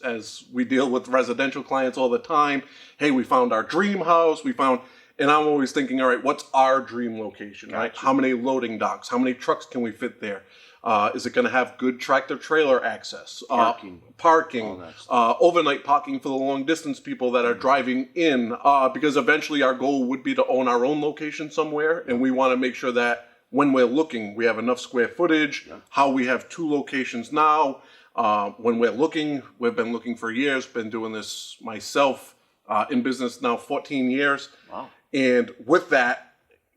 as we deal with residential clients all the time. Hey, we found our dream house. And I'm always thinking, all right, what's our dream location, right? How many loading docks? How many trucks can we fit there? Is it going to have good tractor trailer access? Parking, overnight parking for the long distance people that are driving in, because eventually our goal would be to own our own location somewhere. And we want to make sure that when we're looking, we have enough square footage, how we have 2 locations now. When we're looking, we've been looking for years, been doing this myself, in business now 14 years. Wow. And with that,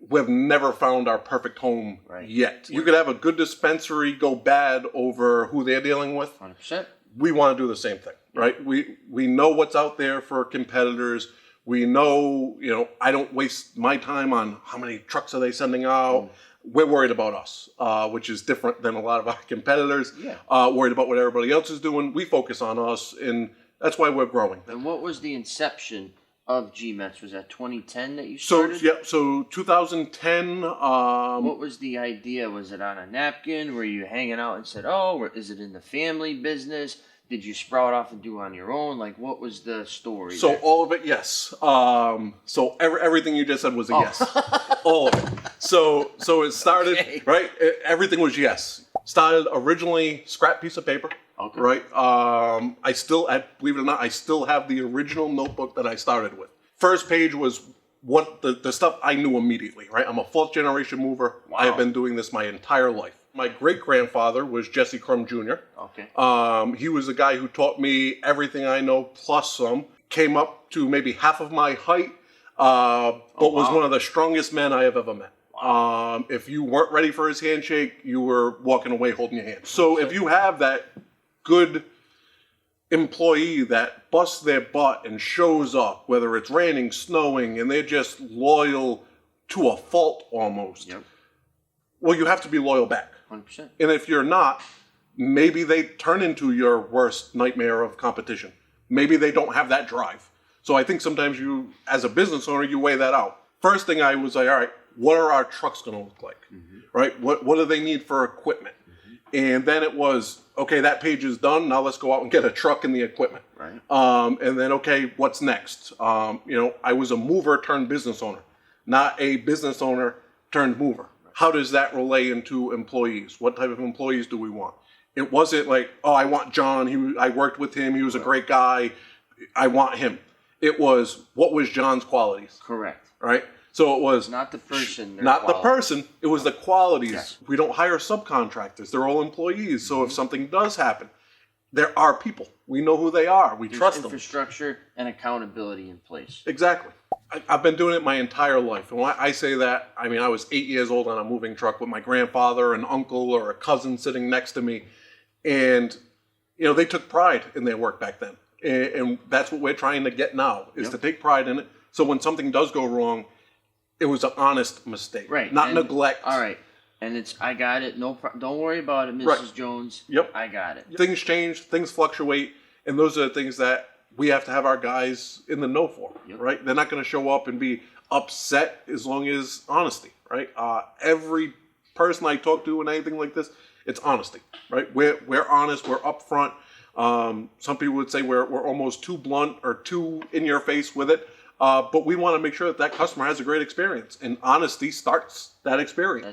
we've never found our perfect home yet. You could have a good dispensary go bad over who they're dealing with. 100%. We want to do the same thing, right? We know what's out there for competitors. We know, I don't waste my time on how many trucks are they sending out. We're worried about us, which is different than a lot of our competitors. Worried about what everybody else is doing. We focus on us, and that's why we're growing. And what was the inception of GMETZ? Was that 2010 that you started? So 2010. What was the idea? Was it on a napkin? Were you hanging out and said, oh, or is it in the family business? Did you sprout off and do it on your own? Like, what was the story? So there? All of it, yes. So everything you just said was a yes. All of it. So it started, right? Everything was yes. Started originally scrap piece of paper. Okay. Right. Believe it or not, I still have the original notebook that I started with. First page was what the stuff I knew immediately. Right. I'm a 4th generation mover. Wow. I have been doing this my entire life. My great grandfather was Jesse Crum Jr. Okay. He was the guy who taught me everything I know plus some. Came up to maybe half of my height, but was one of the strongest men I have ever met. Wow. If you weren't ready for his handshake, you were walking away holding your hand. So if you have that good employee that busts their butt and shows up, whether it's raining, snowing, and they're just loyal to a fault almost. Well, you have to be loyal back. 100%. And if you're not, maybe they turn into your worst nightmare of competition. Maybe they don't have that drive. So I think sometimes you, as a business owner, you weigh that out. First thing I was like, all right, what are our trucks going to look like? Right? What do they need for equipment? And then it was, okay, that page is done. Now let's go out and get a truck and the equipment. Right. And then, okay, what's next? I was a mover turned business owner, not a business owner turned mover. How does that relay into employees? What type of employees do we want? It wasn't like, oh, I want John. I worked with him. He was a great guy. I want him. It was, what was John's qualities? Correct. Right? So it was not the person. Not the person. It was the qualities. Yes. We don't hire subcontractors. They're all employees. So if something does happen, there are people. We know who they are. We trust them. Infrastructure and accountability in place. Exactly. I've been doing it my entire life. And when I say that, I mean, I was 8 years old on a moving truck with my grandfather, an uncle, or a cousin sitting next to me. And, they took pride in their work back then. And that's what we're trying to get now, is to take pride in it. So when something does go wrong, it was an honest mistake. Right. Not neglect. All right. And I got it. Don't worry about it, Mrs. Jones. Yep. I got it. Things change, things fluctuate, and those are the things that we have to have our guys in the know for, right? They're not going to show up and be upset as long as honesty, right? Every person I talk to and anything like this, it's honesty, right? We're honest, we're upfront. Some people would say we're almost too blunt or too in your face with it. But we want to make sure that customer has a great experience, and honesty starts that experience.